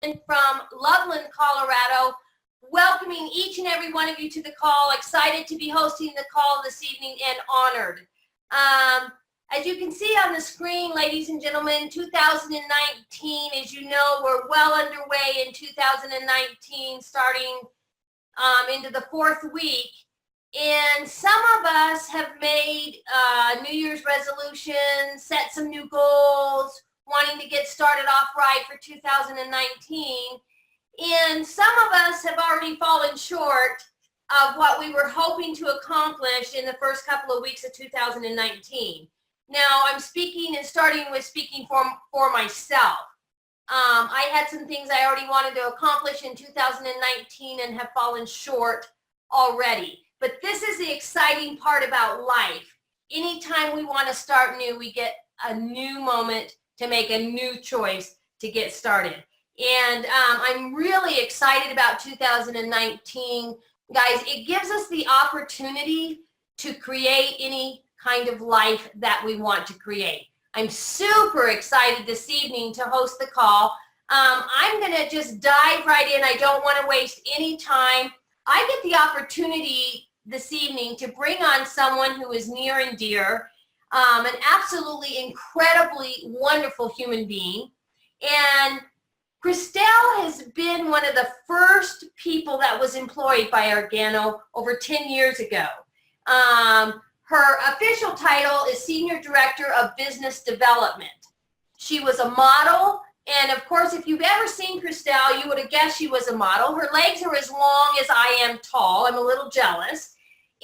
from Loveland, Colorado, welcoming each and every one of you to the call. Excited to be hosting the call this evening and honored. As you can see on the screen, ladies and gentlemen, 2019, as you know, we're well underway in 2019, starting into the fourth week. And some of us have made New Year's resolutions, set some new goals, wanting to get started off right for 2019. And some of us have already fallen short of what we were hoping to accomplish in the first couple of weeks of 2019. Now, I'm speaking and starting with speaking for myself. I had some things I already wanted to accomplish in 2019 and have fallen short already. But this is the exciting part about life. Anytime we want to start new, we get a new moment to make a new choice to get started. And I'm really excited about 2019. Guys, it gives us the opportunity to create any kind of life that we want to create. I'm super excited this evening to host the call. I'm going to just dive right in. I don't want to waste any time. I get the opportunity this evening to bring on someone who is near and dear, an absolutely incredibly wonderful human being. And Christelle has been one of the first people that was employed by Organo over 10 years ago. Her official title is Senior Director of Business Development. She was a model, and of course, if you've ever seen Christelle, you would have guessed she was a model. Her legs are as long as I am tall. I'm a little jealous.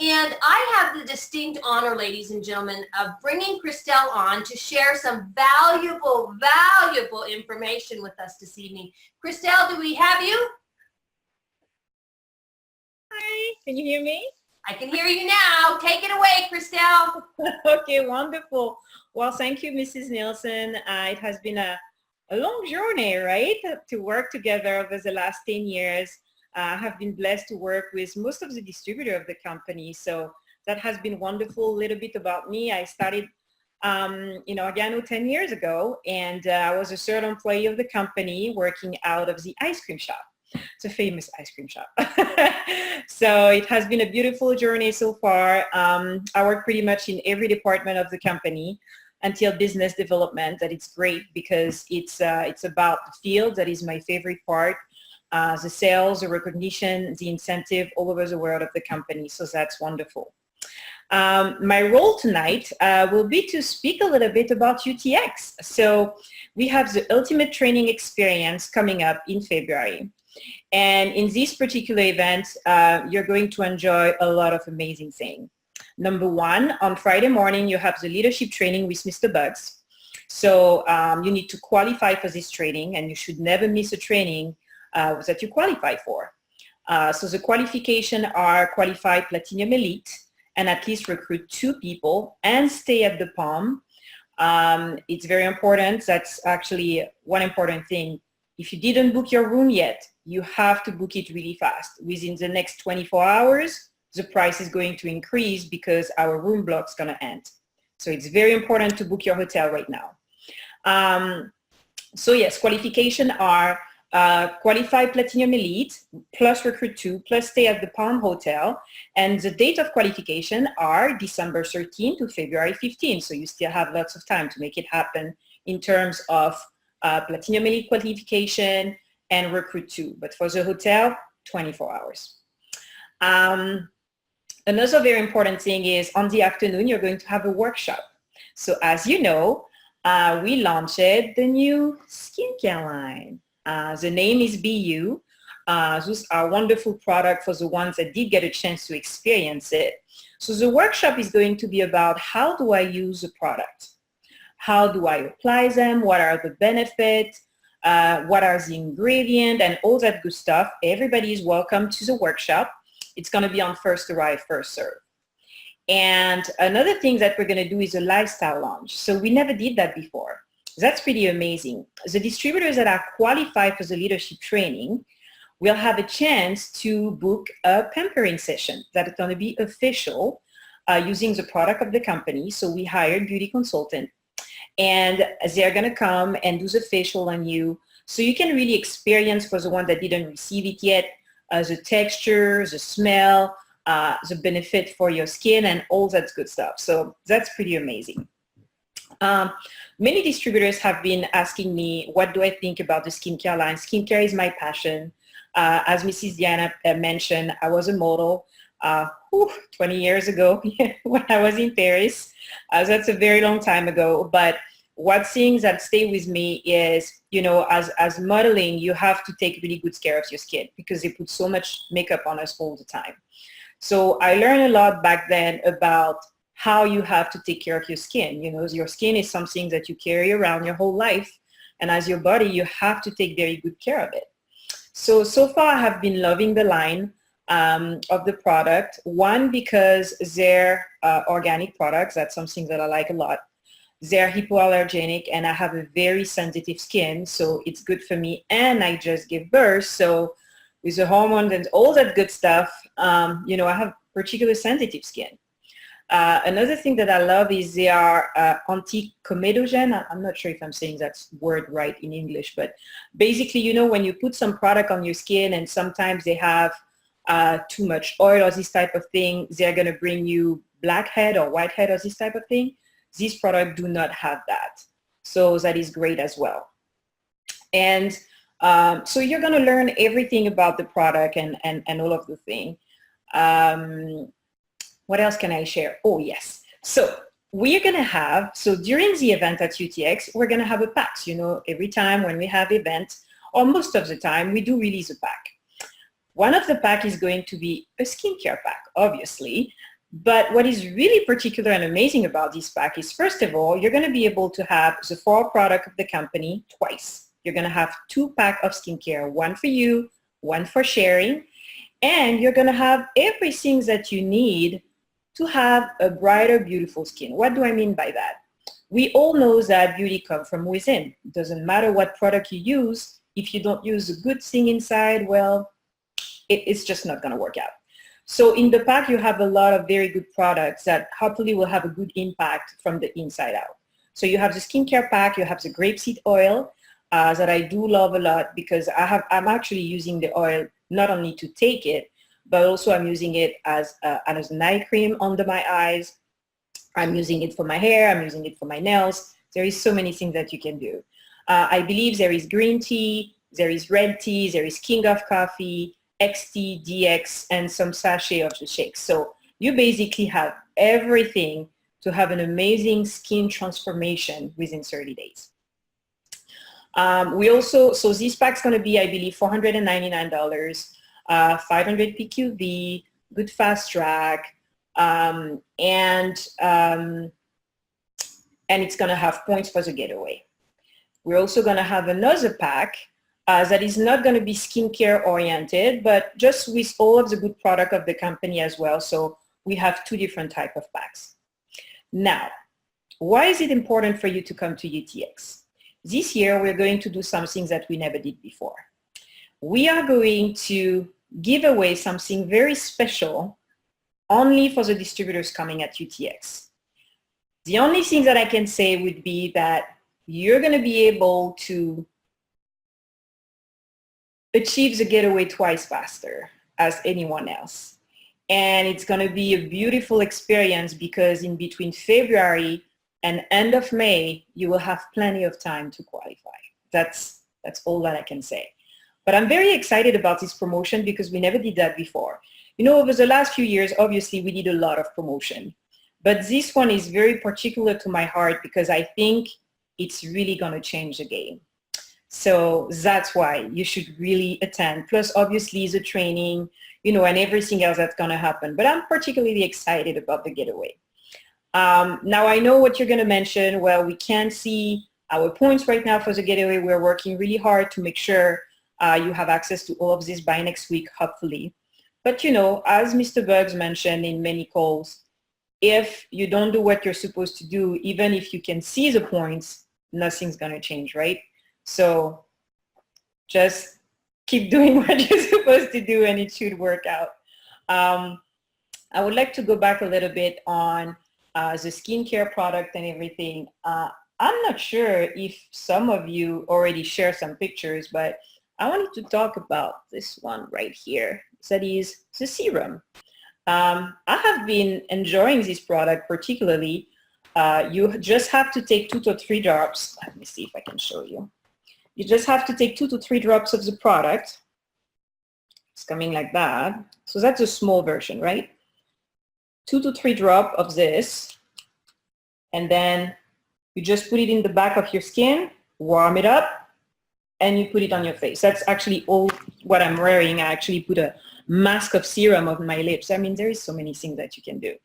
And I have the distinct honor, ladies and gentlemen, of bringing Christelle on to share some valuable information with us this evening. Christelle, do we have you? Hi, can you hear me? I can hear you now. Take it away, Christelle. Okay, wonderful. Well, thank you, Mrs. Nilsen. It has been a long journey, right, to work together over the last 10 years. I have been blessed to work with most of the distributor of the company, so that has been wonderful. A little bit about me. I started, Organo 10 years ago, and I was a third employee of the company working out of the ice cream shop. It's a famous ice cream shop. So it has been a beautiful journey so far. I work pretty much in every department of the company until business development. That it's great because it's about the field. That is my favorite part. The sales, the recognition, the incentive all over the world of the company. So that's wonderful. My role tonight will be to speak a little bit about UTX. So we have the ultimate training experience coming up in February. And in this particular event, you're going to enjoy a lot of amazing things. Number one, on Friday morning, you have the leadership training with Mr. Bugs. So you need to qualify for this training, and you should never miss a training that you qualify for. So the qualification are qualify Platinum Elite and at least recruit 2 people and stay at the Palm. It's very important. That's actually one important thing. If you didn't book your room yet, you have to book it really fast. Within the next 24 hours, the price is going to increase because our room block's going to end. So it's very important to book your hotel right now. So yes, qualification are qualify Platinum Elite, plus recruit 2, plus stay at the Palm Hotel. And the date of qualification are December 13 to February 15. So you still have lots of time to make it happen in terms of Platinum Elite qualification and recruit 2. But for the hotel, 24 hours. Another very important thing is on the afternoon, you're going to have a workshop. So as you know, we launched the new skincare line. The name is BU. Those are wonderful products for the ones that did get a chance to experience it. So the workshop is going to be about how do I use the product? How do I apply them? What are the benefits? What are the ingredients and all that good stuff? Everybody is welcome to the workshop. It's going to be on first arrive, first serve. And another thing that we're going to do is a lifestyle launch. So we never did that before. That's pretty amazing. The distributors that are qualified for the leadership training will have a chance to book a pampering session that is going to be official using the product of the company. So we hired beauty consultant, and they're going to come and do the facial on you, So you can really experience, for the one that didn't receive it yet, the texture, the smell, the benefit for your skin, and all that good stuff. So that's pretty amazing. Many distributors have been asking me, what do I think about the skincare line? Skincare is my passion. As Mrs. Deanna mentioned, I was a model 20 years ago when I was in Paris. That's a very long time ago. But what things that stay with me is, as modeling, you have to take really good care of your skin because they put so much makeup on us all the time. So I learned a lot back then about how you have to take care of your skin. Your skin is something that you carry around your whole life. And as your body, you have to take very good care of it. So far I have been loving the line of the product. One, because they're organic products. That's something that I like a lot. They're hypoallergenic and I have a very sensitive skin. So it's good for me. And I just gave birth. So with the hormones and all that good stuff, I have particularly sensitive skin. Another thing that I love is they are anti-comedogen. I'm not sure if I'm saying that word right in English, but basically, when you put some product on your skin and sometimes they have too much oil or this type of thing, they're going to bring you blackhead or whitehead or this type of thing. These products do not have that. So that is great as well. And so you're going to learn everything about the product and all of the thing. What else can I share? Oh, yes. So we are going to have, during the event at UTX, we're going to have a pack. Every time when we have events, or most of the time, we do release a pack. One of the pack is going to be a skincare pack, obviously. But what is really particular and amazing about this pack is, first of all, you're going to be able to have the 4 product of the company twice. You're going to have 2 packs of skincare, one for you, one for sharing. And you're going to have everything that you need to have a brighter, beautiful skin. What do I mean by that? We all know that beauty comes from within. It doesn't matter what product you use. If you don't use a good thing inside, well, it's just not going to work out. So in the pack, you have a lot of very good products that hopefully will have a good impact from the inside out. So you have the skincare pack, you have the grapeseed oil that I do love a lot because I'm actually using the oil not only to take it, but also I'm using it as an eye cream under my eyes. I'm using it for my hair. I'm using it for my nails. There is so many things that you can do. I believe there is green tea, there is red tea, there is King of Coffee, XT, DX, and some sachet of the shakes. So you basically have everything to have an amazing skin transformation within 30 days. So this pack's going to be, I believe, $499. 500 PQV, good fast track, and it's going to have points for the getaway. We're also going to have another pack that is not going to be skincare oriented, but just with all of the good product of the company as well. So we have 2 different type of packs. Now, why is it important for you to come to UTX? This year, we're going to do something that we never did before. We are going to give away something very special only for the distributors coming at UTX. The only thing that I can say would be that you're going to be able to achieve the getaway twice faster as anyone else. And it's going to be a beautiful experience because in between February and end of May, you will have plenty of time to qualify. That's all that I can say. But I'm very excited about this promotion because we never did that before. Over the last few years, obviously, we did a lot of promotion. But this one is very particular to my heart because I think it's really going to change the game. So that's why you should really attend. Plus, obviously, the training, and everything else that's going to happen. But I'm particularly excited about the getaway. Now, I know what you're going to mention. Well, we can't see our points right now for the getaway. We're working really hard to make sure you have access to all of this by next week, hopefully. But, as Mr. Bugs mentioned in many calls, if you don't do what you're supposed to do, even if you can see the points, nothing's going to change, right? So just keep doing what you're supposed to do and it should work out. I would like to go back a little bit on the skincare product and everything. I'm not sure if some of you already share some pictures, but I wanted to talk about this one right here. That is the serum. I have been enjoying this product particularly. You just have to take 2 to 3 drops. Let me see if I can show you. You just have to take 2 to 3 drops of the product. It's coming like that. So that's a small version, right? 2 to 3 drops of this. And then you just put it in the back of your skin, warm it up, and you put it on your face. That's actually all what I'm wearing. I actually put a mask of serum on my lips. I mean, there is so many things that you can do.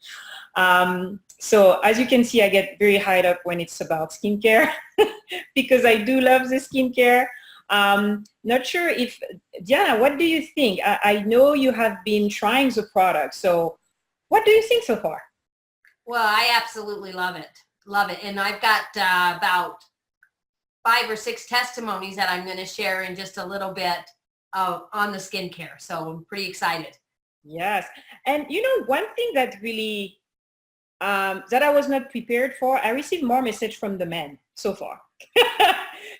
So as you can see, I get very hyped up when it's about skincare because I do love the skincare. Not sure if, Deanna, what do you think? I know you have been trying the product. So what do you think so far? Well, I absolutely love it. Love it. And I've got about 5 or 6 testimonies that I'm going to share in just a little bit on the skincare. So I'm pretty excited. Yes. And you know, one thing that really, that I was not prepared for, I received more message from the men so far.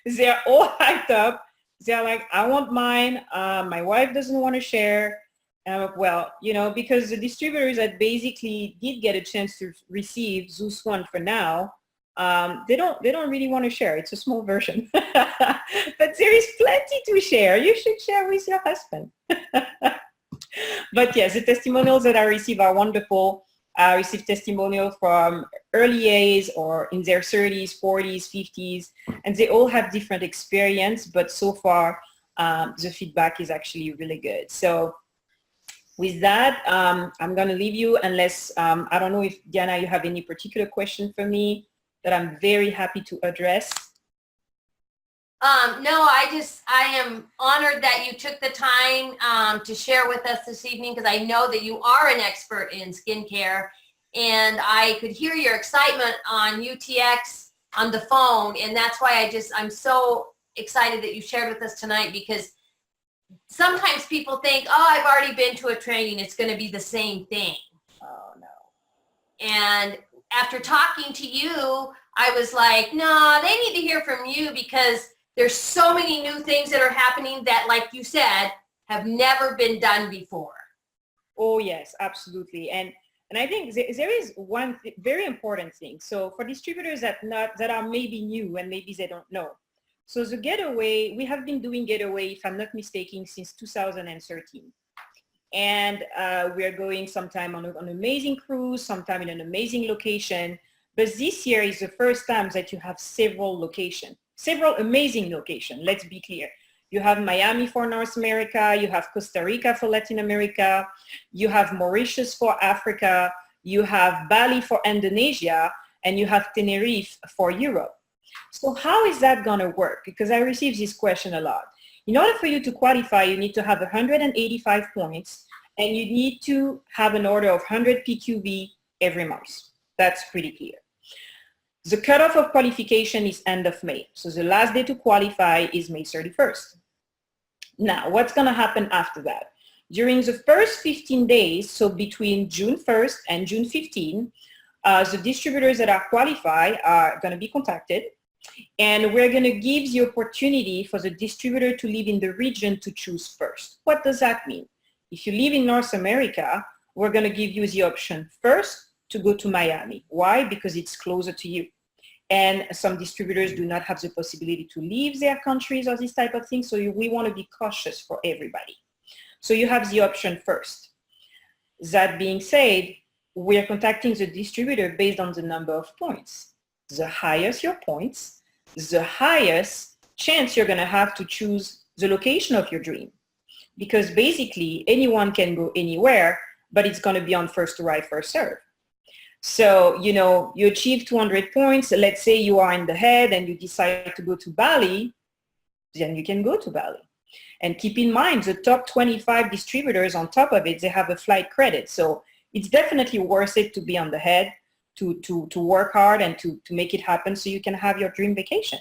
They're all hyped up. They're like, I want mine. My wife doesn't want to share. Well, you know, because the distributors that basically did get a chance to receive Zeus one for now, they don't really want to share. It's a small version, but there is plenty to share. You should share with your husband. But yes, the testimonials that I receive are wonderful. I receive testimonials from early age or in their 30s, 40s, 50s, and they all have different experience, but so far the feedback is actually really good. So with that, I'm going to leave you unless, I don't know if, Deanna, you have any particular question for me that I'm very happy to address. No, I am honored that you took the time to share with us this evening because I know that you are an expert in skincare and I could hear your excitement on UTX on the phone, and that's why I'm so excited that you shared with us tonight, because sometimes people think, oh, I've already been to a training, it's going to be the same thing. Oh, no. And after talking to you, I was like, no, they need to hear from you because there's so many new things that are happening that, like you said, have never been done before. Oh, yes, absolutely. And I think there is one very important thing. So for distributors that are maybe new and maybe they don't know. So the getaway, we have been doing getaway, if I'm not mistaken, since 2013. And we are going sometime on an amazing cruise, sometime in an amazing location. But this year is the first time that you have several locations, several amazing locations. Let's be clear. You have Miami for North America. You have Costa Rica for Latin America. You have Mauritius for Africa. You have Bali for Indonesia. And you have Tenerife for Europe. So how is that going to work? Because I receive this question a lot. In order for you to qualify, you need to have 185 points, and you need to have an order of 100 PQV every month. That's pretty clear. The cutoff of qualification is end of May. So the last day to qualify is May 31st. Now, what's going to happen after that? During the first 15 days, so between June 1st and June 15, the distributors that are qualified are going to be contacted. And we're going to give the opportunity for the distributor to live in the region to choose first. What does that mean? If you live in North America, we're going to give you the option first to go to Miami. Why? Because it's closer to you. And some distributors do not have the possibility to leave their countries or this type of thing. So we want to be cautious for everybody. So you have the option first. That being said, we are contacting the distributor based on the number of points. The highest your points, the highest chance you're going to have to choose the location of your dream. Because basically anyone can go anywhere, but it's going to be on first arrive, first serve. So, you know, you achieve 200 points. Let's say you are in the head and you decide to go to Bali, then you can go to Bali. And keep in mind, the top 25 distributors on top of it, they have a flight credit. So it's definitely worth it to be on the head, to work hard and to make it happen so you can have your dream vacation.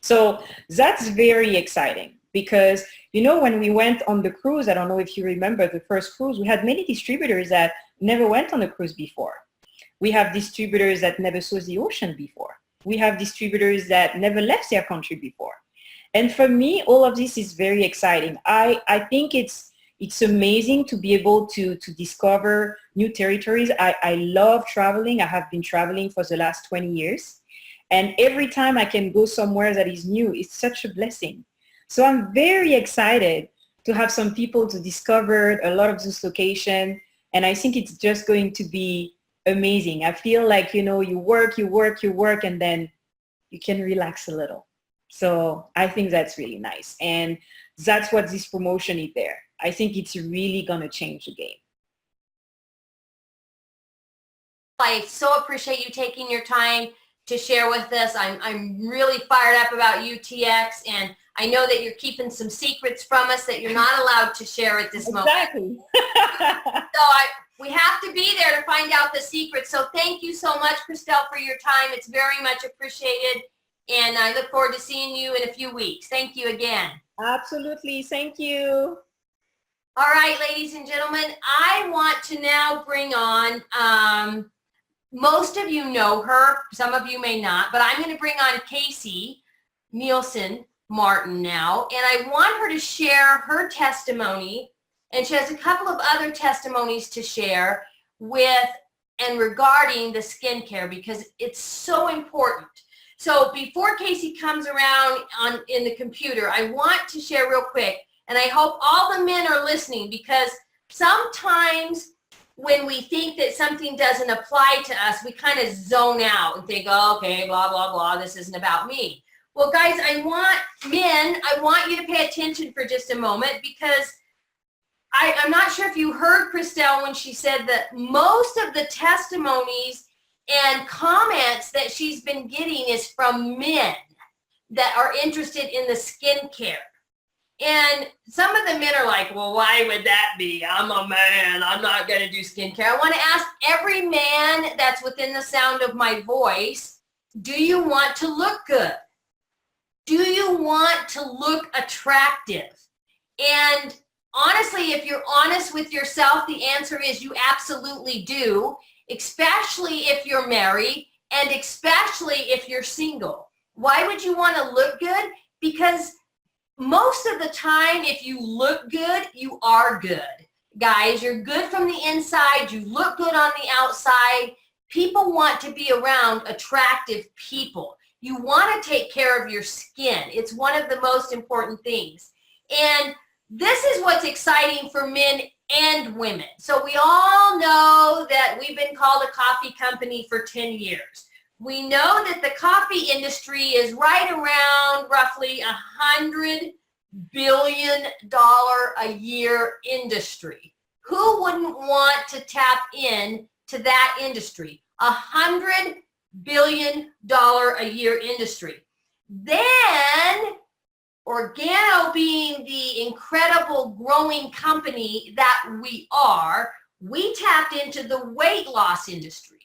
So that's very exciting because, you know, when we went on the cruise, I don't know if you remember the first cruise, we had many distributors that never went on a cruise before. We have distributors that never saw the ocean before. We have distributors that never left their country before. And for me, all of this is very exciting. I think it's amazing to be able to discover new territories. I love traveling. I have been traveling for the last 20 years. And every time I can go somewhere that is new, it's such a blessing. So I'm very excited to have some people to discover a lot of this location. And I think it's just going to be amazing. I feel like, you know, you work, and then you can relax a little. So I think that's really nice. And that's what this promotion is there. I think it's really going to change the game. I so appreciate you taking your time to share with us. I'm really fired up about UTX, and I know that you're keeping some secrets from us that you're not allowed to share at this moment. Exactly. So we have to be there to find out the secrets. So thank you so much, Christelle, for your time. It's very much appreciated. And I look forward to seeing you in a few weeks. Thank you again. Absolutely. Thank you. All right, ladies and gentlemen, I want to now bring on, most of you know her, some of you may not, but I'm going to bring on Casey Nilsen Martin now, and I want her to share her testimony, and she has a couple of other testimonies to share with and regarding the skincare, because it's so important. So before Casey comes around in the computer, I want to share real quick, and I hope all the men are listening, because sometimes when we think that something doesn't apply to us, we kind of zone out and think, oh, okay, blah, blah, blah, this isn't about me. Well, guys, I want you to pay attention for just a moment, because I'm not sure if you heard Christelle when she said that most of the testimonies and comments that she's been getting is from men that are interested in the skincare. And some of the men are like, well, why would that be? I'm a man. I'm not going to do skincare. I want to ask every man that's within the sound of my voice, do you want to look good? Do you want to look attractive? And honestly, if you're honest with yourself, the answer is you absolutely do, especially if you're married and especially if you're single. Why would you want to look good? Because most of the time, if you look good, you are good. Guys, you're good from the inside. You look good on the outside. People want to be around attractive people. You want to take care of your skin. It's one of the most important things. And this is what's exciting for men and women. So we all know that we've been called a coffee company for 10 years. We know that the coffee industry is right around roughly $100 billion a year industry. Who wouldn't want to tap in to that industry? $100 billion a year industry. Then Organo, being the incredible growing company that we are, we tapped into the weight loss industry.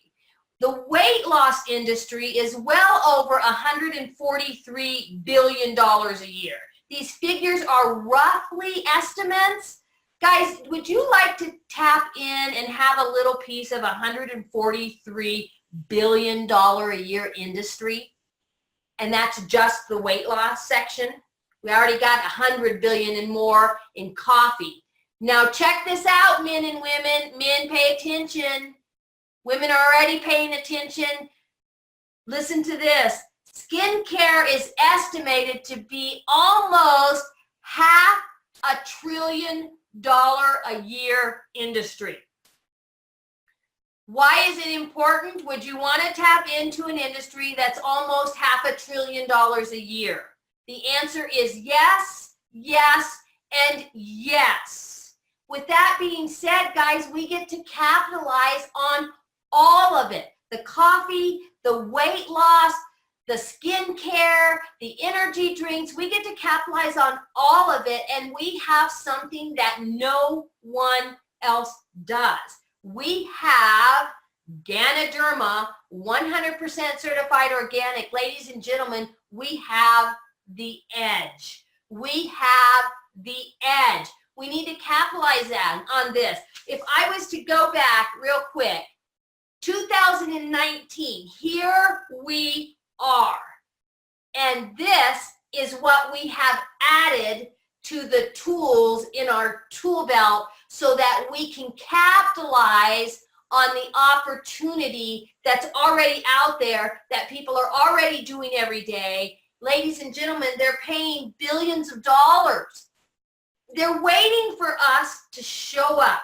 The weight loss industry is well over $143 billion a year. These figures are roughly estimates. Guys, would you like to tap in and have a little piece of $143 billion a year industry? And that's just the weight loss section. We already got 100 billion and more in coffee. Now check this out, men and women. Men, pay attention. Women are already paying attention. Listen to this. Skincare is estimated to be almost $500 billion a year industry. Why is it important? Would you want to tap into an industry that's almost $500 billion a year? The answer is yes, yes, and yes. With that being said, guys, we get to capitalize on all of it. The coffee, the weight loss, the skincare, the energy drinks. We get to capitalize on all of it, and we have something that no one else does. We have Ganoderma, 100% certified organic. Ladies and gentlemen, we have the edge. We have the edge. We need to capitalize on this. If I was to go back real quick, 2019, here we are. And this is what we have added to the tools in our tool belt so that we can capitalize on the opportunity that's already out there, that people are already doing every day. Ladies and gentlemen, they're paying billions of dollars. They're waiting for us to show up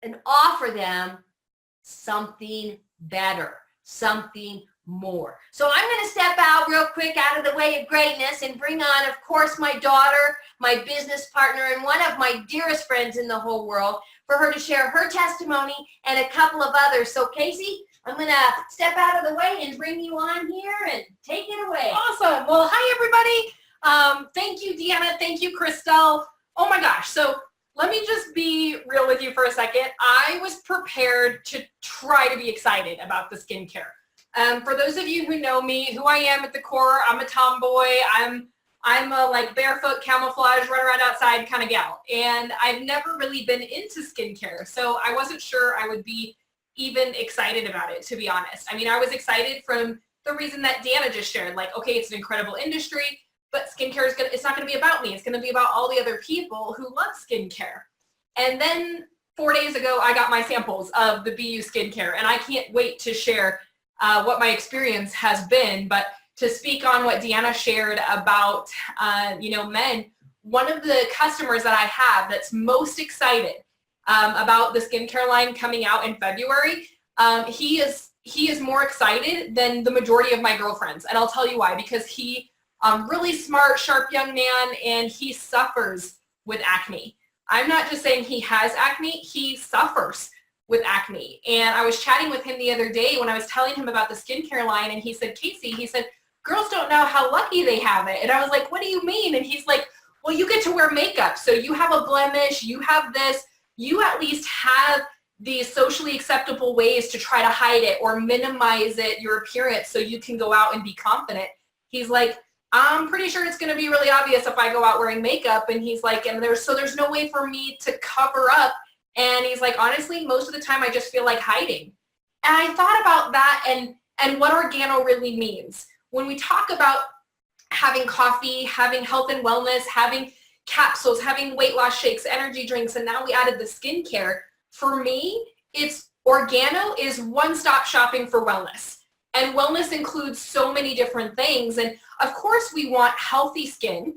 and offer them something better, something more. So I'm going to step out real quick out of the way of greatness and bring on, of course, my daughter, my business partner, and one of my dearest friends in the whole world for her to share her testimony and a couple of others. So Casey, I'm going to step out of the way and bring you on here and take it away. Awesome. Well, hi, everybody. Thank you, Deanna. Thank you, Christelle. Oh, my gosh. So let me just be real with you for a second. I was prepared to try to be excited about the skincare. For those of you who know me, who I am at the core, I'm a tomboy. I'm a like barefoot camouflage, run around outside kind of gal. And I've never really been into skincare. So I wasn't sure I would be even excited about it, to be honest. I mean, I was excited from the reason that Deanna just shared, like, okay, it's an incredible industry, but skincare it's not going to be about me. It's going to be about all the other people who love skincare. And then 4 days ago, I got my samples of the BU skincare, and I can't wait to share what my experience has been. But to speak on what Deanna shared about, men, one of the customers that I have that's most excited about the skincare line coming out in February, he is more excited than the majority of my girlfriends. And I'll tell you why, because he really smart, sharp young man, and he suffers with acne. I'm not just saying he has acne, he suffers with acne. And I was chatting with him the other day when I was telling him about the skincare line, and he said, Casey, he said, girls don't know how lucky they have it. And I was like, what do you mean? And he's like, well, you get to wear makeup. So you have a blemish, you have this, you at least have these socially acceptable ways to try to hide it or minimize it, your appearance, so you can go out and be confident. He's like, I'm pretty sure it's going to be really obvious if I go out wearing makeup. And he's like, and there's no way for me to cover up. And he's like, honestly, most of the time I just feel like hiding. And I thought about that and what organo really means. When we talk about having coffee, having health and wellness, having capsules, having weight loss shakes, energy drinks, and now we added the skincare, for me, it's organo is one-stop shopping for wellness. And wellness includes so many different things. And of course, we want healthy skin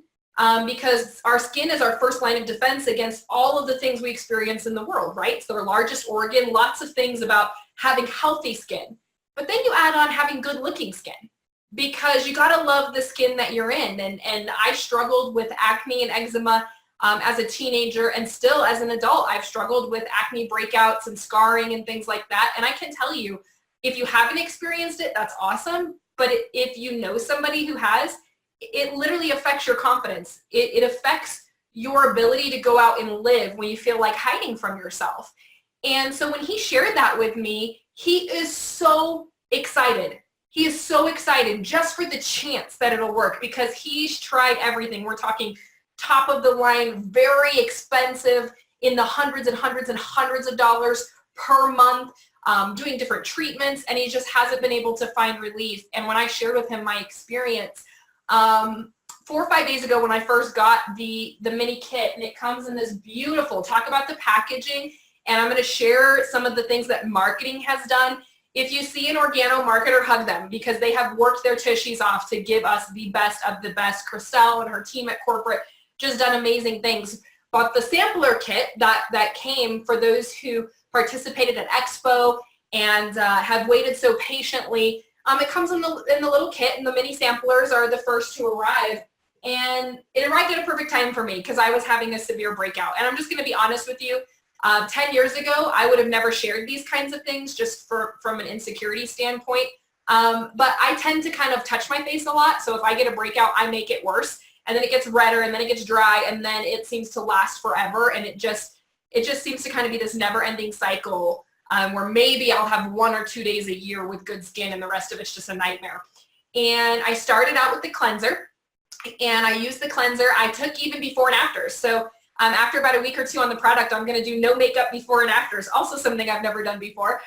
because our skin is our first line of defense against all of the things we experience in the world, right? It's our largest organ, lots of things about having healthy skin. But then you add on having good looking skin, because you got to love the skin that you're in. And I struggled with acne and eczema as a teenager, and still as an adult, I've struggled with acne breakouts and scarring and things like that. And I can tell you, if you haven't experienced it, that's awesome. But if you know somebody who has, it literally affects your confidence. It affects your ability to go out and live when you feel like hiding from yourself. And so when he shared that with me, he is so excited. He is so excited just for the chance that it'll work, because he's tried everything. We're talking top of the line, very expensive, in the hundreds and hundreds and hundreds of dollars per month, doing different treatments, and he just hasn't been able to find relief. And when I shared with him my experience, 4 or 5 days ago when I first got the mini kit, and it comes in this beautiful, talk about the packaging, and I'm going to share some of the things that marketing has done. If you see an organo marketer, hug them, because they have worked their tushies off to give us the best of the best. Christelle and her team at corporate just done amazing things. But the sampler kit that came for those who participated at Expo and have waited so patiently, it comes in the little kit, and the mini samplers are the first to arrive. And it arrived at a perfect time for me because I was having a severe breakout. And I'm just going to be honest with you. 10 years ago, I would have never shared these kinds of things just from an insecurity standpoint. But I tend to kind of touch my face a lot. So if I get a breakout, I make it worse. And then it gets redder, and then it gets dry, and then it seems to last forever. And it just seems to kind of be this never-ending cycle where maybe I'll have 1 or 2 days a year with good skin, and the rest of it's just a nightmare. And I started out with the cleanser, and I used the cleanser. I took even before and afters. So after about a week or two on the product, I'm going to do no makeup before and afters. Also something I've never done before.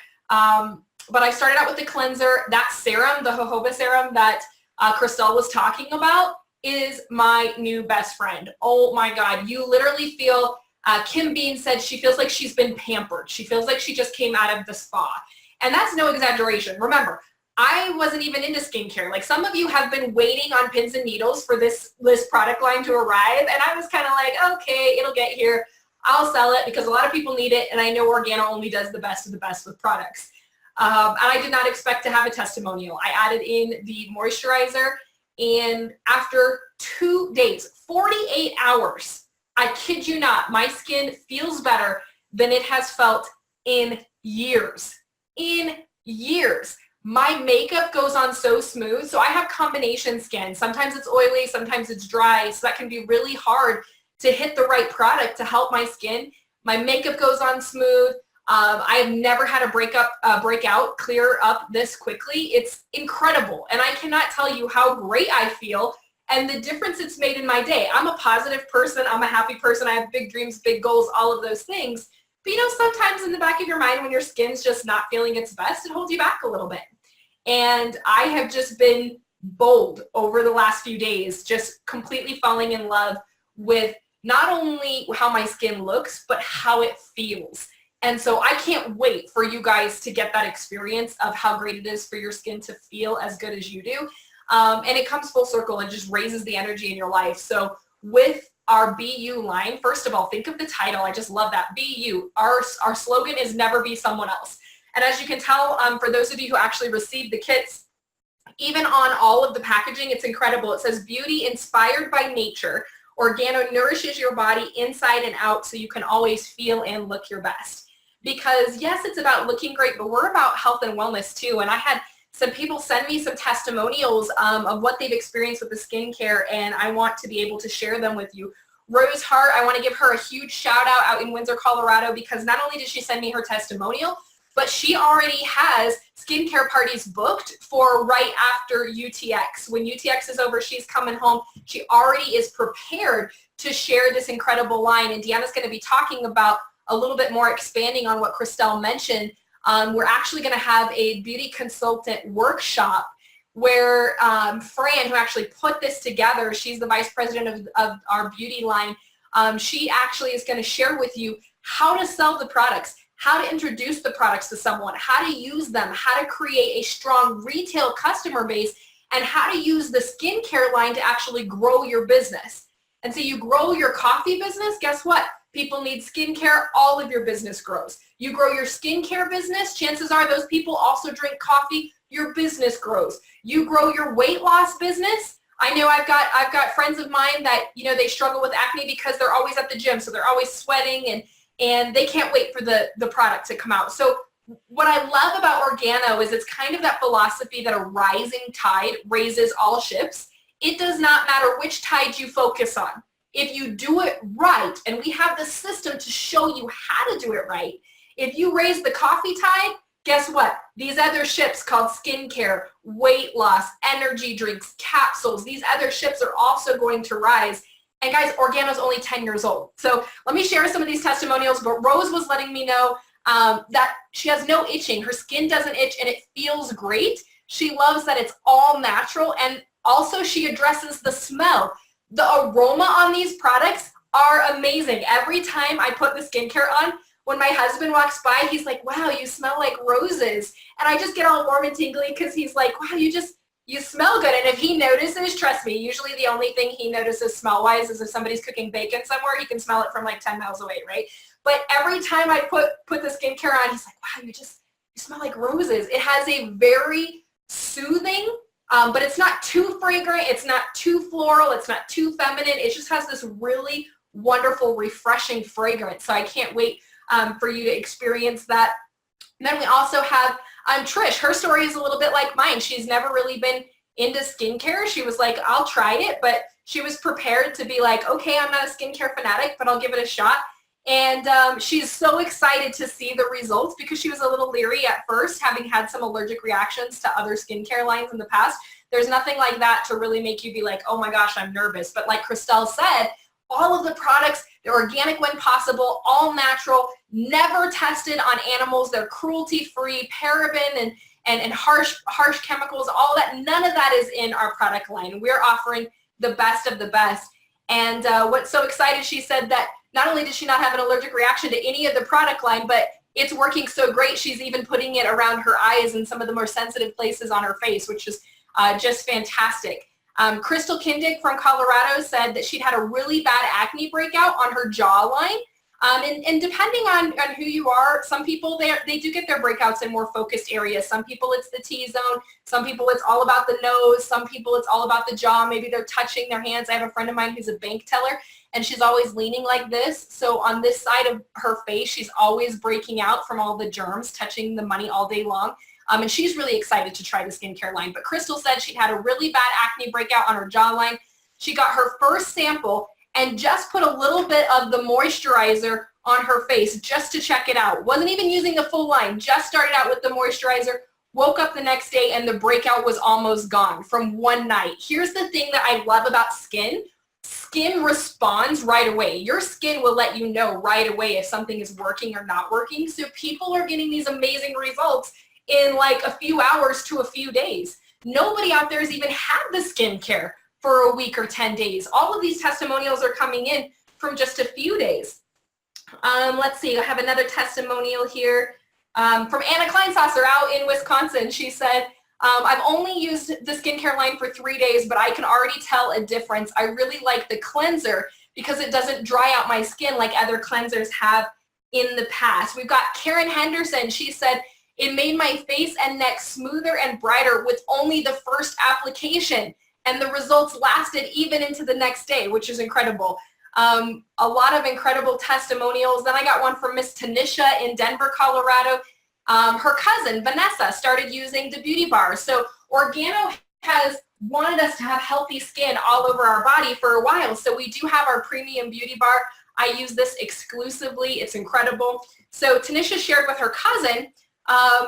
But I started out with the cleanser. That serum, the jojoba serum that Christelle was talking about, is my new best friend. Oh my God, you literally feel, Kim Bean said she feels like she's been pampered. She feels like she just came out of the spa. And that's no exaggeration. Remember, I wasn't even into skincare. Like some of you have been waiting on pins and needles for this product line to arrive. And I was kind of like, okay, it'll get here. I'll sell it because a lot of people need it. And I know Organo only does the best of the best with products. And I did not expect to have a testimonial. I added in the moisturizer, and after 2 days, 48 hours, I kid you not, my skin feels better than it has felt in years. In years. My makeup goes on so smooth. So I have combination skin. Sometimes it's oily, sometimes it's dry. So that can be really hard to hit the right product to help my skin. My makeup goes on smooth. I have never had a breakout clear up this quickly. It's incredible. And I cannot tell you how great I feel and the difference it's made in my day. I'm a positive person. I'm a happy person. I have big dreams, big goals, all of those things. But you know, sometimes in the back of your mind when your skin's just not feeling its best, it holds you back a little bit. And I have just been bold over the last few days, just completely falling in love with not only how my skin looks, but how it feels. And so I can't wait for you guys to get that experience of how great it is for your skin to feel as good as you do. And it comes full circle and just raises the energy in your life. So with our BU line, first of all, think of the title. I just love that. BU. Our slogan is never be someone else. And as you can tell, for those of you who actually received the kits, even on all of the packaging, it's incredible. It says beauty inspired by nature. Organo nourishes your body inside and out so you can always feel and look your best. Because yes, it's about looking great, but we're about health and wellness too. And I had some people send me some testimonials of what they've experienced with the skincare, and I want to be able to share them with you. Rose Hart, I want to give her a huge shout out in Windsor, Colorado, because not only did she send me her testimonial, but she already has skincare parties booked for right after UTX. When UTX is over, she's coming home. She already is prepared to share this incredible line. And Deanna's going to be talking about a little bit more, expanding on what Christelle mentioned. We're actually going to have a beauty consultant workshop where Fran, who actually put this together, she's the vice president of our beauty line. She actually is going to share with you how to sell the products, how to introduce the products to someone, how to use them, how to create a strong retail customer base, and how to use the skincare line to actually grow your business. And so you grow your coffee business, guess what? People need skincare, all of your business grows. You grow your skincare business, chances are those people also drink coffee, your business grows. You grow your weight loss business. I know I've got friends of mine that, you know, they struggle with acne because they're always at the gym, so they're always sweating and they can't wait for the product to come out. So what I love about Organo is it's kind of that philosophy that a rising tide raises all ships. It does not matter which tide you focus on. If you do it right, and we have the system to show you how to do it right, if you raise the coffee tide, guess what? These other ships called skincare, weight loss, energy drinks, capsules, these other ships are also going to rise. And guys, Organo's only 10 years old. So let me share some of these testimonials, but Rose was letting me know that she has no itching. Her skin doesn't itch and it feels great. She loves that it's all natural, and also she addresses the smell. The aroma on these products are amazing. Every time I put the skincare on, when my husband walks by, he's like, wow, you smell like roses. And I just get all warm and tingly because he's like, wow, you smell good. And if he notices, trust me, usually the only thing he notices smell-wise is if somebody's cooking bacon somewhere, he can smell it from like 10 miles away, right? But every time I put the skincare on, he's like, wow, you smell like roses. It has a very soothing, but it's not too fragrant, it's not too floral, it's not too feminine. It just has this really wonderful, refreshing fragrance. So I can't wait for you to experience that. And then we also have Trish. Her story is a little bit like mine. She's never really been into skincare. She was like, I'll try it, but she was prepared to be like, okay, I'm not a skincare fanatic, but I'll give it a shot. And she's so excited to see the results because she was a little leery at first, having had some allergic reactions to other skincare lines in the past. There's nothing like that to really make you be like, oh my gosh, I'm nervous. But like Christelle said, all of the products They're organic when possible, all natural, never tested on animals. They're cruelty-free, paraben and harsh chemicals, all that. None of that is in our product line. We're offering the best of the best. And what's so excited, she said that not only did she not have an allergic reaction to any of the product line, but it's working so great, she's even putting it around her eyes and some of the more sensitive places on her face, which is just fantastic. Crystal Kindig from Colorado said that she'd had a really bad acne breakout on her jawline. And depending on who you are, some people, they do get their breakouts in more focused areas. Some people it's the T-zone. Some people it's all about the nose. Some people it's all about the jaw. Maybe they're touching their hands. I have a friend of mine who's a bank teller, and she's always leaning like this. So on this side of her face, she's always breaking out from all the germs, touching the money all day long. And she's really excited to try the skincare line. But Crystal said she had a really bad acne breakout on her jawline. She got her first sample and just put a little bit of the moisturizer on her face just to check it out. Wasn't even using the full line, just started out with the moisturizer, woke up the next day and the breakout was almost gone from one night. Here's the thing that I love about skin. Skin responds right away. Your skin will let you know right away if something is working or not working. So people are getting these amazing results in like a few hours to a few days. Nobody out there has even had the skincare for a week or 10 days. All of these testimonials are coming in from just a few days. Let's see, I have another testimonial here from Anna Kleinsasser out in Wisconsin. She said, I've only used the skincare line for 3 days, but I can already tell a difference. I really like the cleanser because it doesn't dry out my skin like other cleansers have in the past. We've got Karen Henderson. She said, it made my face and neck smoother and brighter with only the first application. And the results lasted even into the next day, which is incredible. A lot of incredible testimonials. Then I got one from Miss Tanisha in Denver, Colorado. Her cousin, Vanessa, started using the beauty bar. So Organo has wanted us to have healthy skin all over our body for a while. So we do have our premium beauty bar. I use this exclusively. It's incredible. So Tanisha shared with her cousin,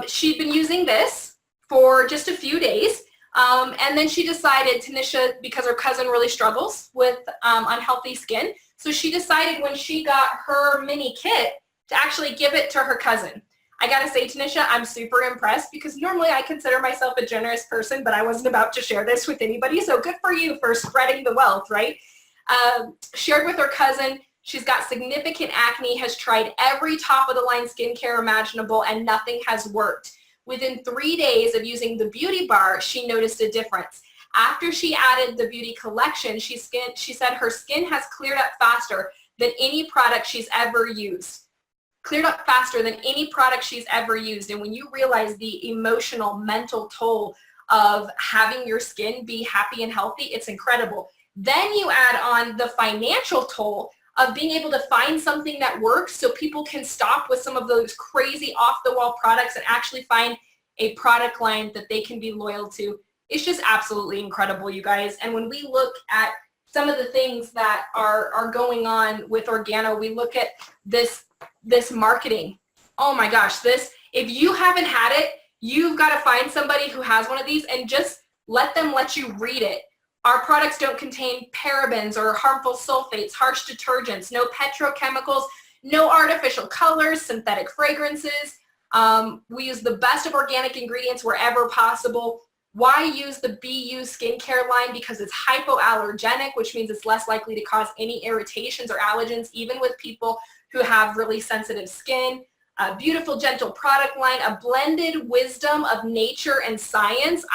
she'd been using this for just a few days. And then she decided, Tanisha, because her cousin really struggles with unhealthy skin, so she decided when she got her mini kit to actually give it to her cousin. I gotta say, Tanisha, I'm super impressed because normally I consider myself a generous person, but I wasn't about to share this with anybody, so good for you for spreading the wealth, right? Shared with her cousin, she's got significant acne, has tried every top of the line skincare imaginable, and nothing has worked. Within 3 days of using the beauty bar, she noticed a difference. After she added the beauty collection, she said her skin has cleared up faster than any product she's ever used. Cleared up faster than any product she's ever used. And when you realize the emotional, mental toll of having your skin be happy and healthy, it's incredible. Then you add on the financial toll of being able to find something that works so people can stop with some of those crazy off-the-wall products and actually find a product line that they can be loyal to. It's just absolutely incredible, you guys. And when we look at some of the things that are going on with Organo, we look at this marketing. Oh my gosh, if you haven't had it, you've got to find somebody who has one of these and just let them let you read it. Our products don't contain parabens or harmful sulfates, harsh detergents, no petrochemicals, no artificial colors, synthetic fragrances. We use the best of organic ingredients wherever possible. Why use the BU skincare line? Because it's hypoallergenic, which means it's less likely to cause any irritations or allergens, even with people who have really sensitive skin. A beautiful, gentle product line, a blended wisdom of nature and science.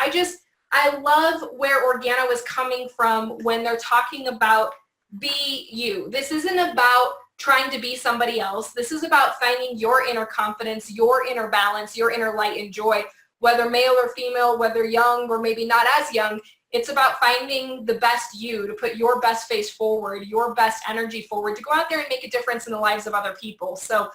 I love where Organo is coming from when they're talking about be you. This isn't about trying to be somebody else. This is about finding your inner confidence, your inner balance, your inner light and joy, whether male or female, whether young or maybe not as young. It's about finding the best you, to put your best face forward, your best energy forward, to go out there and make a difference in the lives of other people. So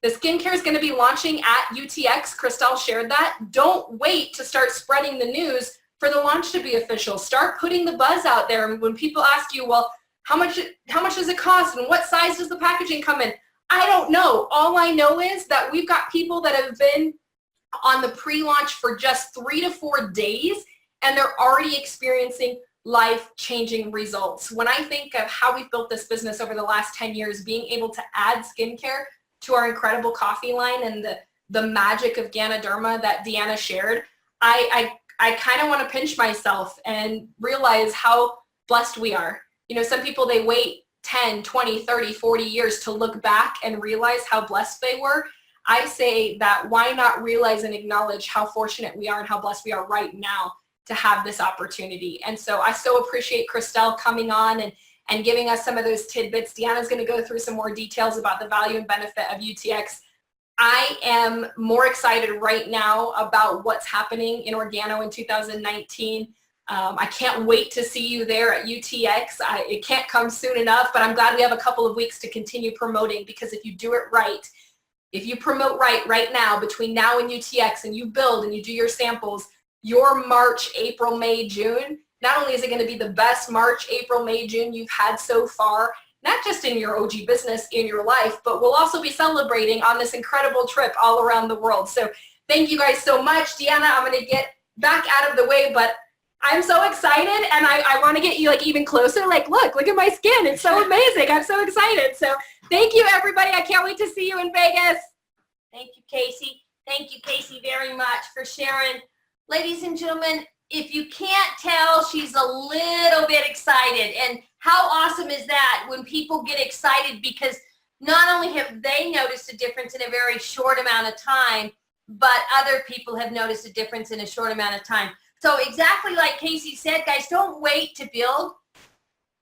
the skincare is going to be launching at UTX. Christelle shared that. Don't wait to start spreading the news for the launch to be official. Start putting the buzz out there. And when people ask you, well, how much does it cost and what size does the packaging come in? I don't know. All I know is that we've got people that have been on the pre-launch for just 3 to 4 days, and they're already experiencing life-changing results. When I think of how we've built this business over the last 10 years, being able to add skincare to our incredible coffee line and the magic of Ganoderma that Deanna shared, I kind of want to pinch myself and realize how blessed we are. You know, some people, they wait 10, 20, 30, 40 years to look back and realize how blessed they were. I say that why not realize and acknowledge how fortunate we are and how blessed we are right now to have this opportunity. And so I so appreciate Christelle coming on and giving us some of those tidbits. Deanna's going to go through some more details about the value and benefit of UTX. I am more excited right now about what's happening in Organo in 2019. I can't wait to see you there at UTX. It can't come soon enough, but I'm glad we have a couple of weeks to continue promoting, because if you do it right, if you promote right now, between now and UTX, and you build and you do your samples, your March, April, May, June, not only is it going to be the best March, April, May, June you've had so far, not just in your OG business, in your life, but we'll also be celebrating on this incredible trip all around the world. So thank you guys so much. Deanna, I'm going to get back out of the way, but I'm so excited, and I want to get you like even closer. Like, look at my skin. It's so amazing. I'm so excited. So thank you, everybody. I can't wait to see you in Vegas. Thank you, Casey. Thank you, Casey, very much for sharing. Ladies and gentlemen, if you can't tell, she's a little bit excited. And how awesome is that when people get excited, because not only have they noticed a difference in a very short amount of time, but other people have noticed a difference in a short amount of time. So exactly like Casey said, guys, don't wait to build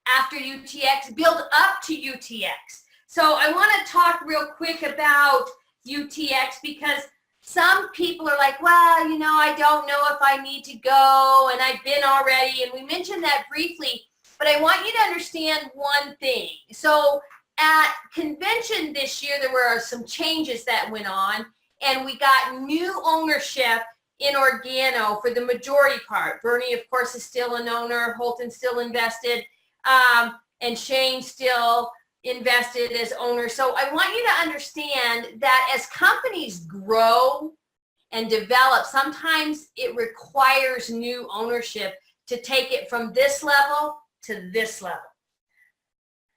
after UTX, build up to UTX. So I want to talk real quick about UTX, because some people are like, well, you know, I don't know if I need to go, and I've been already, and we mentioned that briefly, but I want you to understand one thing. So at convention this year, there were some changes that went on, and we got new ownership in Organo for the majority part. Bernie, of course, is still an owner. Holton still invested, and Shane still invested as owner. So I want you to understand that as companies grow and develop, sometimes it requires new ownership to take it from this level to this level.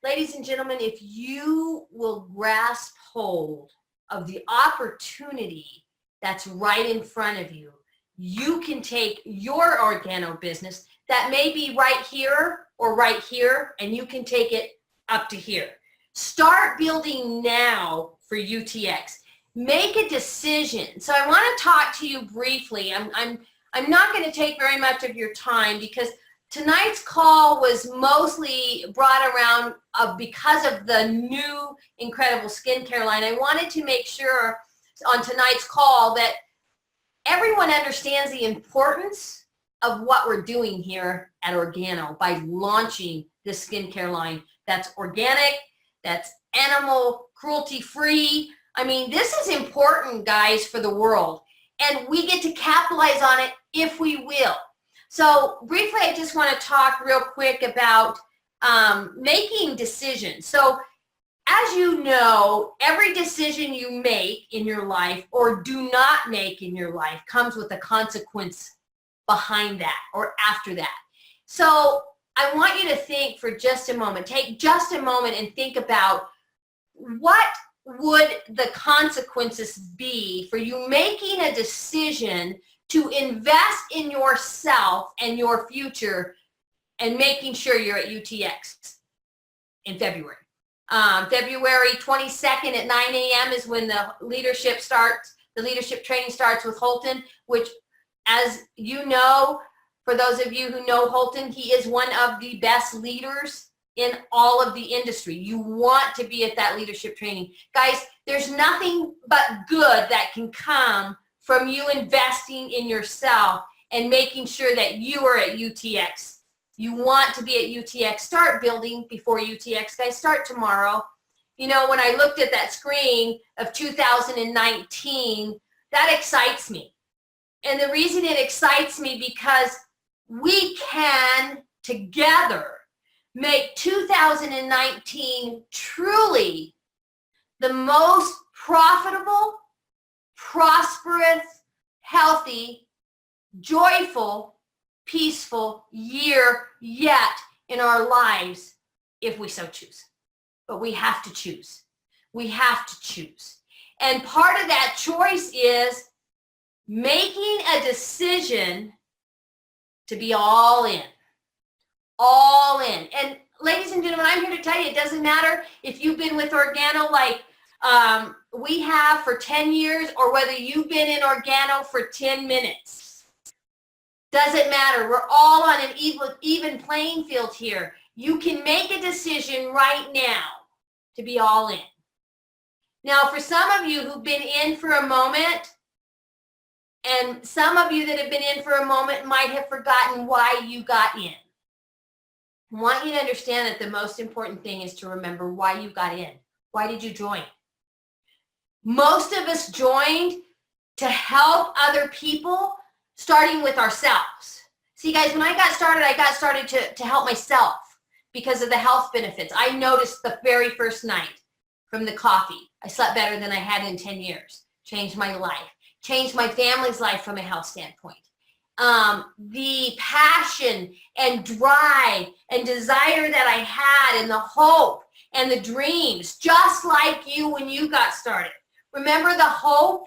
Ladies and gentlemen, if you will grasp hold of the opportunity that's right in front of you, you can take your Organo business that may be right here or right here, and you can take it up to here. Start building now for UTX. Make a decision. So I want to talk to you briefly. I'm not going to take very much of your time, because tonight's call was mostly brought around because of the new incredible skincare line. I wanted to make sure on tonight's call that everyone understands the importance of what we're doing here at Organo by launching this skincare line that's organic, that's animal cruelty-free. I mean, this is important, guys, for the world, and we get to capitalize on it if we will. So briefly, I just want to talk real quick about making decisions. So as you know, every decision you make in your life or do not make in your life comes with a consequence behind that or after that. So I want you to think for just a moment. Take just a moment and think about what would the consequences be for you making a decision to invest in yourself and your future and making sure you're at UTX in February. February 22nd at 9 a.m. is when the leadership starts. The leadership training starts with Holton, which, as you know, for those of you who know Holton, he is one of the best leaders in all of the industry. You want to be at that leadership training. Guys, there's nothing but good that can come from you investing in yourself and making sure that you are at UTX. You want to be at UTX. Start building before UTX, guys. Start tomorrow. You know, when I looked at that screen of 2019, that excites me. And the reason it excites me because we can together make 2019 truly the most profitable, prosperous, healthy, joyful peaceful year yet in our lives if we so choose. But we have to choose. We have to choose. And part of that choice is making a decision to be all in. All in. And ladies and gentlemen, I'm here to tell you, it doesn't matter if you've been with Organo like we have for 10 years or whether you've been in Organo for 10 minutes. Doesn't matter. We're all on an even playing field here. You can make a decision right now to be all in. Now, for some of you who've been in for a moment, and some of you that have been in for a moment might have forgotten why you got in. I want you to understand that the most important thing is to remember why you got in. Why did you join? Most of us joined to help other people, starting with ourselves. See, guys, when I got started to help myself because of the health benefits. I noticed the very first night from the coffee, I slept better than I had in 10 years. Changed my life. Changed my family's life from a health standpoint. The passion and drive and desire that I had and the hope and the dreams, just like you when you got started. Remember the hope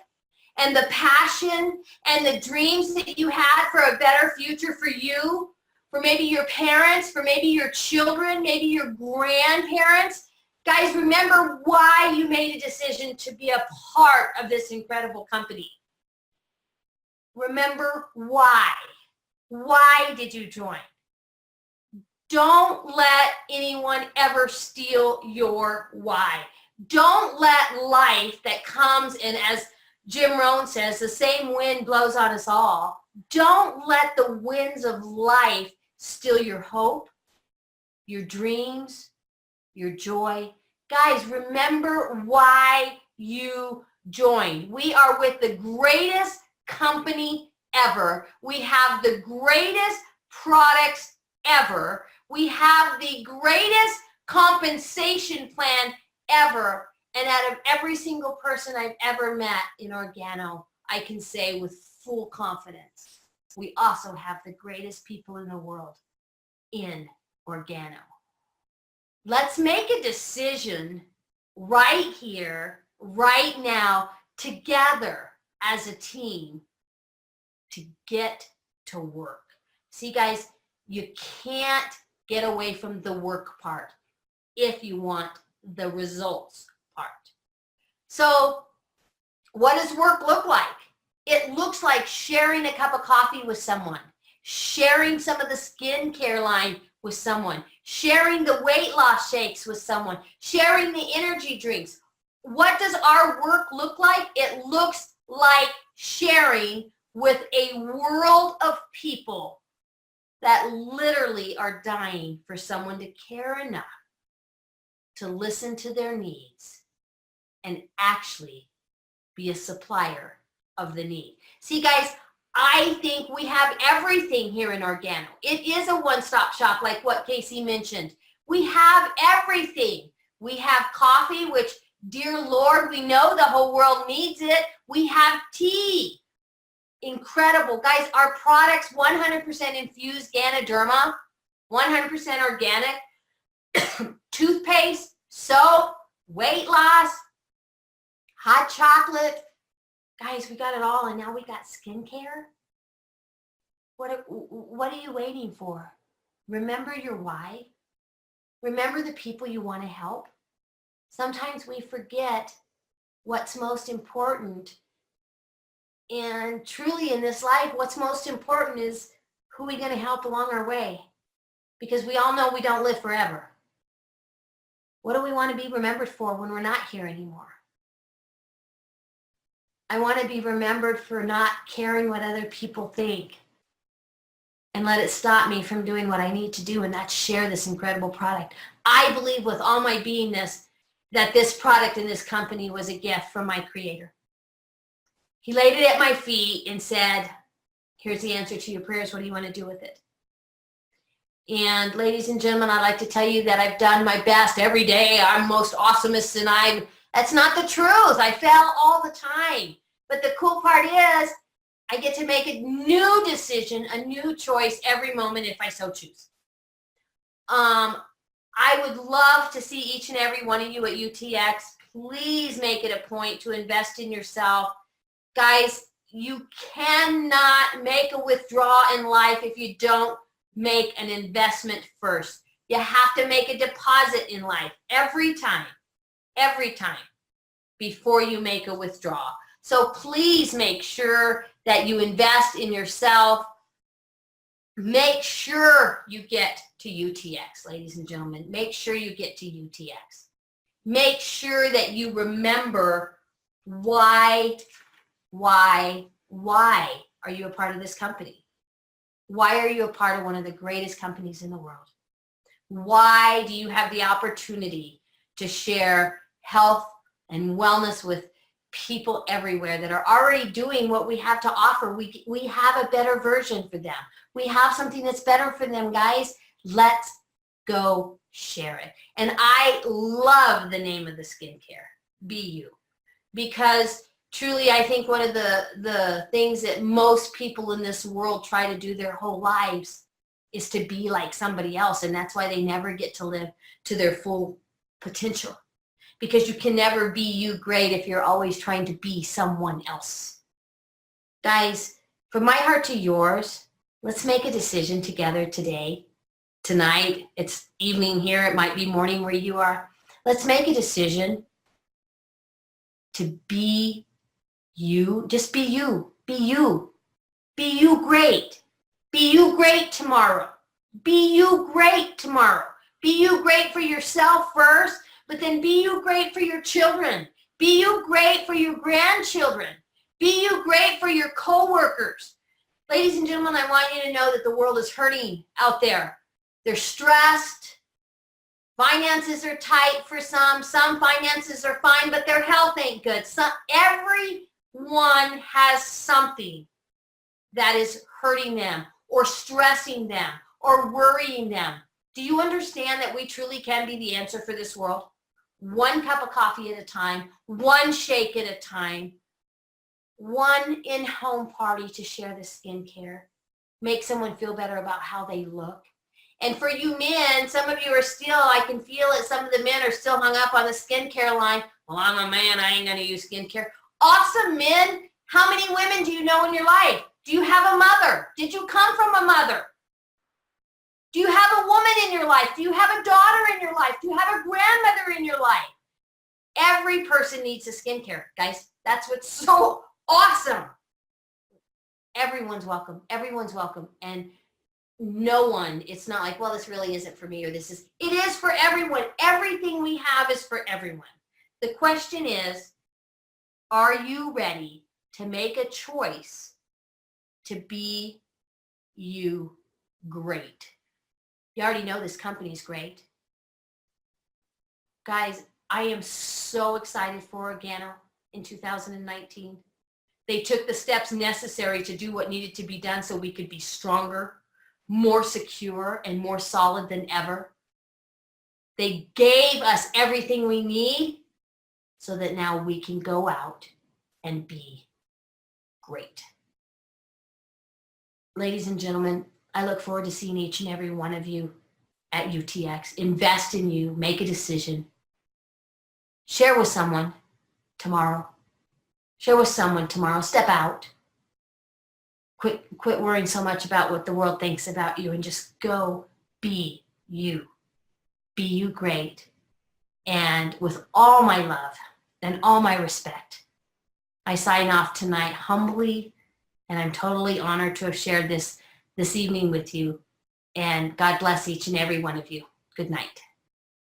and the passion and the dreams that you had for a better future for you, for maybe your parents, for maybe your children, maybe your grandparents. Guys, remember why you made a decision to be a part of this incredible company. Remember why. Why did you join? Don't let anyone ever steal your why. Don't let life that comes in, as Jim Rohn says, the same wind blows on us all. Don't let the winds of life steal your hope, your dreams, your joy. Guys, remember why you joined. We are with the greatest company ever. We have the greatest products ever. We have the greatest compensation plan ever. And out of every single person I've ever met in Organo, I can say with full confidence, we also have the greatest people in the world in Organo. Let's make a decision right here, right now, together as a team to get to work. See, guys, you can't get away from the work part if you want the results part. So what does work look like? It looks like sharing a cup of coffee with someone, sharing some of the skincare line with someone, sharing the weight loss shakes with someone, sharing the energy drinks. What does our work look like? It looks like sharing with a world of people that literally are dying for someone to care enough to listen to their needs and actually be a supplier of the need. See, guys, I think we have everything here in Organo. It is a one-stop shop like what Casey mentioned. We have everything. We have coffee, which, dear Lord, we know the whole world needs it. We have tea. Incredible. Guys, our products, 100% infused Ganoderma, 100% organic, toothpaste, soap, weight loss, hot chocolate. Guys, we got it all, and now we got skincare. What are you waiting for? Remember your why. Remember the people you want to help. Sometimes we forget what's most important. And truly in this life, what's most important is who we're going to help along our way. Because we all know we don't live forever. What do we want to be remembered for when we're not here anymore? I want to be remembered for not caring what other people think and let it stop me from doing what I need to do, and that's share this incredible product. I believe with all my beingness that this product and this company was a gift from my creator. He laid it at my feet and said, here's the answer to your prayers. What do you want to do with it? And ladies and gentlemen, I'd like to tell you that I've done my best every day. I'm most awesomest, and that's not the truth. I fail all the time. But the cool part is I get to make a new decision, a new choice every moment if I so choose. I would love to see each and every one of you at UTX. Please make it a point to invest in yourself. Guys, you cannot make a withdrawal in life if you don't make an investment first. You have to make a deposit in life every time, before you make a withdrawal. So please make sure that you invest in yourself. Make sure you get to UTX, ladies and gentlemen. Make sure you get to UTX. Make sure that you remember why are you a part of this company? Why are you a part of one of the greatest companies in the world? Why do you have the opportunity to share health and wellness with people everywhere that are already doing what we have to offer? We have a better version for them. We have something that's better for them, guys. Let's go share it. And I love the name of the skincare, Be You, because truly I think one of the things that most people in this world try to do their whole lives is to be like somebody else, and that's why they never get to live to their full potential, because you can never be you great if you're always trying to be someone else. Guys, from my heart to yours, let's make a decision together today. Tonight, it's evening here, it might be morning where you are. Let's make a decision to be you. Just be you. Be you. Be you great. Be you great tomorrow. Be you great tomorrow. Be you great for yourself first, but then be you great for your children. Be you great for your grandchildren. Be you great for your coworkers. Ladies and gentlemen, I want you to know that the world is hurting out there. They're stressed. Finances are tight for some. Some finances are fine, but their health ain't good. Everyone has something that is hurting them or stressing them or worrying them. Do you understand that we truly can be the answer for this world? One cup of coffee at a time, one shake at a time, one in-home party to share the skincare. Make someone feel better about how they look. And for you men, some of you are still, I can feel it, some of the men are still hung up on the skincare line. Well, I'm a man, I ain't gonna use skincare. Awesome, men. How many women do you know in your life? Do you have a mother? Did you come from a mother? Do you have a woman in your life? Do you have a daughter in your life? Do you have a grandmother in your life? Every person needs a skincare, guys. That's what's so awesome. Everyone's welcome. Everyone's welcome. And no one, it's not like, well, this really isn't for me, or this is, it is for everyone. Everything we have is for everyone. The question is, are you ready to make a choice to be you great? You already know this company is great. Guys, I am so excited for Deanna in 2019. They took the steps necessary to do what needed to be done so we could be stronger, more secure, and more solid than ever. They gave us everything we need so that now we can go out and be great. Ladies and gentlemen, I look forward to seeing each and every one of you at UTX. Invest in you, make a decision. Share with someone tomorrow. Share with someone tomorrow. Step out. Quit worrying so much about what the world thinks about you and just go be you. Be you great. And with all my love and all my respect, I sign off tonight humbly, and I'm totally honored to have shared this evening with you. And God bless each and every one of you. Good night.